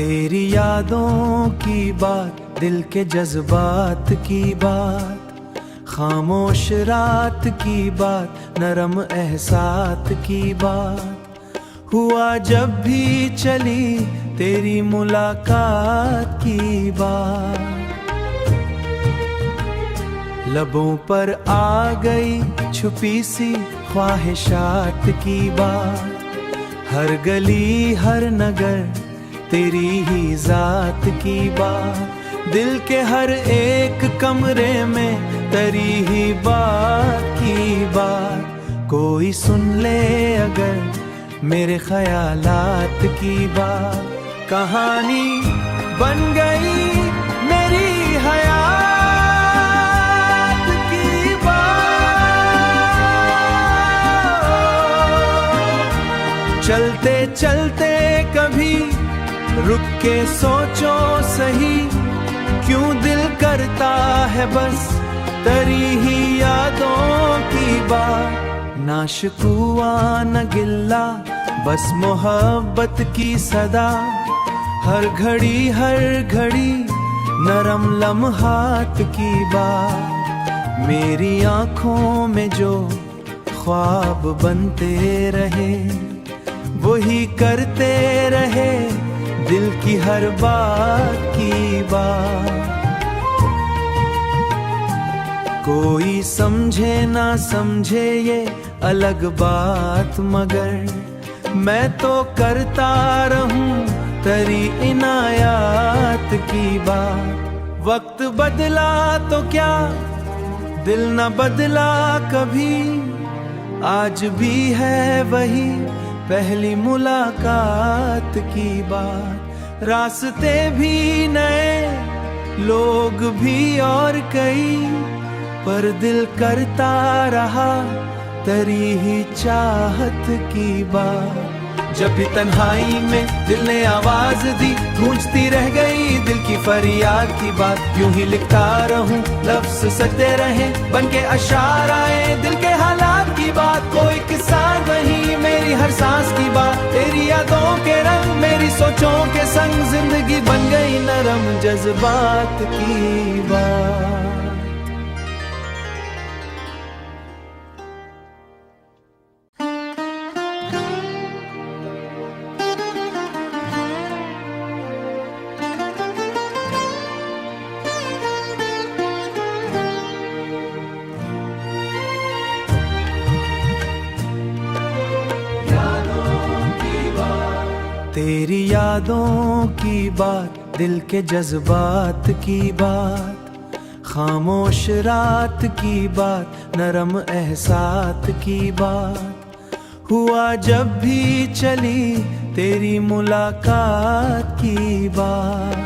तेरी यादों की बात, दिल के जज्बात की बात, खामोश रात की बात, नरम एहसास की बात, हुआ जब भी चली तेरी मुलाकात की बात। लबों पर आ गई छुपी सी ख्वाहिशात की बात, हर गली हर नगर तेरी ही जात की बात, दिल के हर एक कमरे में तेरी ही बात की बात। कोई सुन ले अगर मेरे ख्यालात की बात, कहानी बन गई मेरी हयात की बात। चलते चलते कभी रुक के सोचो सही, क्यों दिल करता है बस तेरी ही यादों की बात। ना शिकवा न गिल्ला, बस मोहब्बत की सदा, हर घड़ी नरम लम्हात की बात। मेरी आँखों में जो ख्वाब बनते रहे, वही करते रहे दिल की हर बात की बात। कोई समझे ना समझे ये अलग बात, मगर मैं तो करता रहूं तेरी इनायात की बात। वक्त बदला तो क्या, दिल न बदला कभी, आज भी है वही पहली मुलाकात की बात। रास्ते भी नए, लोग भी और कई, पर दिल करता रहा तेरी ही चाहत की बात। जब भी तन्हाई में दिल ने आवाज दी, गूंजती रह गई दिल की फरियाद की बात। यूं ही लिखता रहूं लफ्ज सजते रहे, बन के अशार आए दिल के हालात की बात। कोई किस्सा नहीं मेरी हर सांस की बात, तेरी यादों के रंग मेरी सोचों के संग, जिंदगी बन गई नरम जज्बात की बात। तेरी यादों की बात, दिल के जज्बात की बात, खामोश रात की बात, नरम एहसास की बात, हुआ जब भी चली तेरी मुलाकात की बात।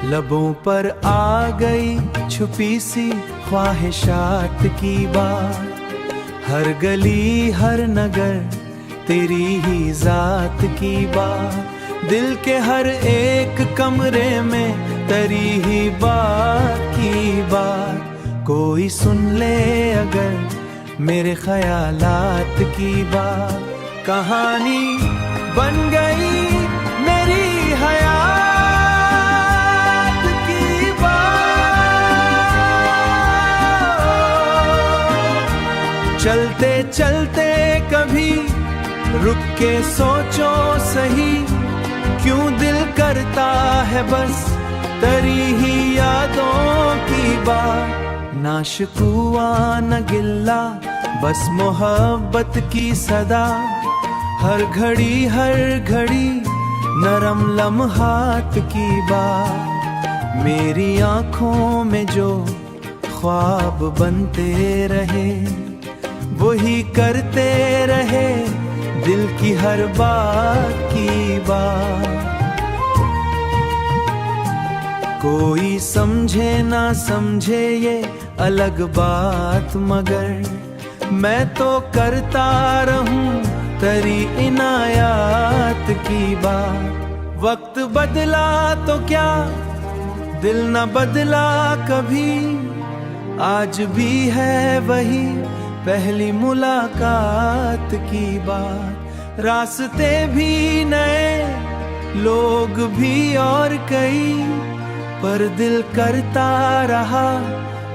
लबों पर आ गई छुपी सी ख्वाहिशात की बात, हर गली हर नगर तेरी ही जात की बात, दिल के हर एक कमरे में तेरी ही बात की बात। कोई सुन ले अगर मेरे ख्यालात की बात, कहानी बन गई मेरी हयात की बात। चलते चलते कभी रुक के सोचो सही, क्यों दिल करता है बस तेरी ही यादों की बात। ना शिकवा न गिल्ला, बस मोहब्बत की सदा, हर घड़ी नरम लम्हात की बात। मेरी आँखों में जो ख्वाब बनते रहे, वही करते रहे दिल की हर बात की बात। कोई समझे ना समझे ये अलग बात, मगर मैं तो करता रहूं तेरी इनायात की बात। वक्त बदला तो क्या, दिल न बदला कभी, आज भी है वही पहली मुलाकात की बात। रास्ते भी नए, लोग भी और कई, पर दिल करता रहा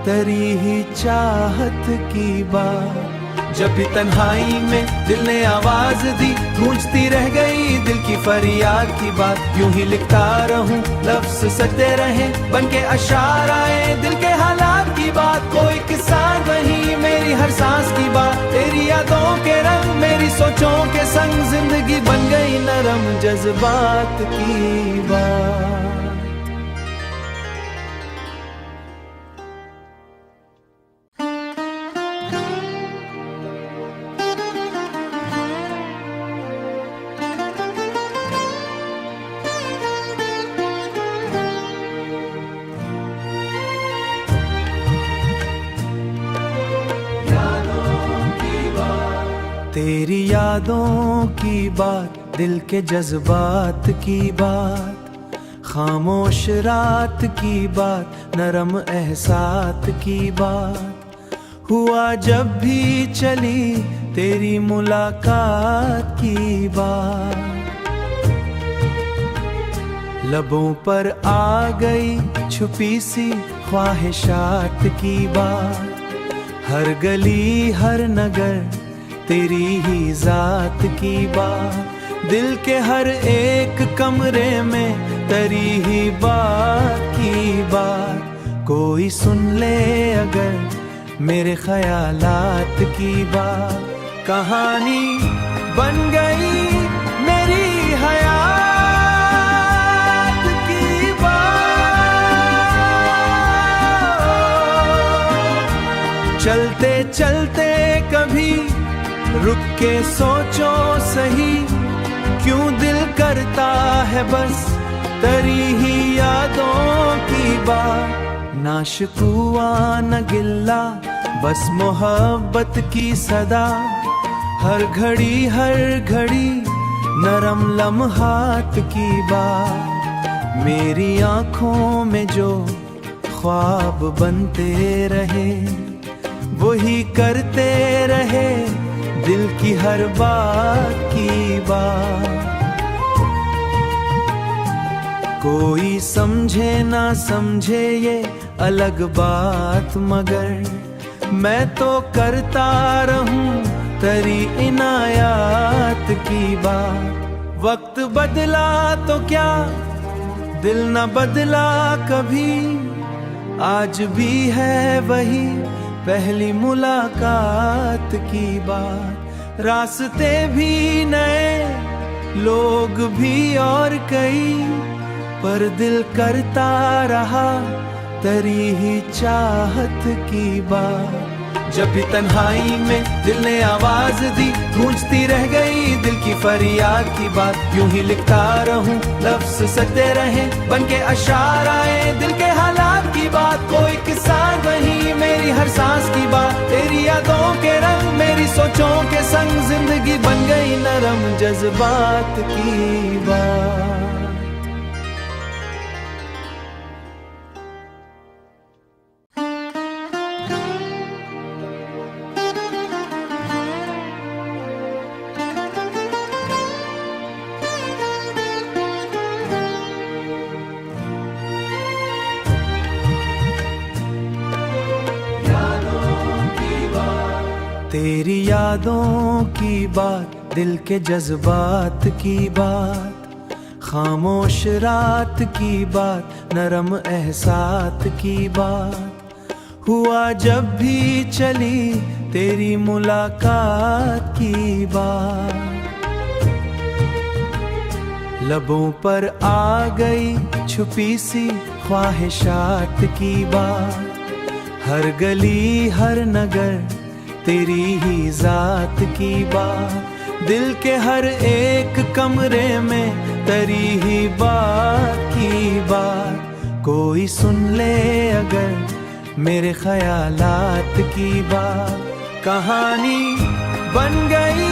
तेरी ही चाहत की बात। जब भी तन्हाई में दिल ने आवाज दी, गूंजती रह गई दिल की फरियाद की बात। यूं ही लिखता रहूं, लफ्ज सजते रहे, बन के अशार आए दिल के हालात की बात। कोई किस्सा वही मेरी हर सांस की बात, तेरी यादों के रंग मेरी सोचों के संग, जिंदगी बन गई नरम जज्बात की बात। तेरी यादों की बात, दिल के जज्बात की बात, खामोश रात की बात, नरम एहसास की बात। हुआ जब भी चली तेरी मुलाकात की बात, लबों पर आ गई छुपी सी ख्वाहिशात की बात। हर गली हर नगर तेरी ही जात की बात, दिल के हर एक कमरे में तेरी ही बात की बात। कोई सुन ले अगर मेरे ख्यालात की बात, कहानी बन गई मेरी हयात की बात। चलते चलते कभी रुक के सोचो सही, क्यों दिल करता है बस तेरी ही यादों की बात। ना शिकवा न गिल्ला, बस मोहब्बत की सदा, हर घड़ी नरम लम्हात की बात। मेरी आंखों में जो ख्वाब बनते रहे, वही करते रहे दिल की हर बात की बात। कोई समझे ना समझे ये अलग बात, मगर मैं तो करता रहूं तेरी इनायात की बात। वक्त बदला तो क्या दिल न बदला कभी, आज भी है वही पहली मुलाकात की बात। रास्ते भी नए, लोग भी और कई, पर दिल करता रहा तेरी ही चाहत की बात। जब भी तन्हाई में दिल ने आवाज दी, गूंजती रह गई दिल की फरियाद की बात। यूं ही लिखता रहूं, लफ्ज सजते रहे, बन के अशार आए दिल के हालात की बात। कोई किस्सा वही मेरी हर सांस की बात, तेरी यादों के रंग मेरी सोचों के संग, जिंदगी बन गई नरम जज्बात की बात। तेरी यादों की बात, दिल के जज्बात की बात, खामोश रात की बात, नरम एहसास की बात। हुआ जब भी चली तेरी मुलाकात की बात, लबों पर आ गई छुपी सी ख्वाहिशात की बात। हर गली हर नगर तेरी ही जात की बात, दिल के हर एक कमरे में तेरी ही बात की बात। कोई सुन ले अगर मेरे ख्यालात की बात, कहानी बन गई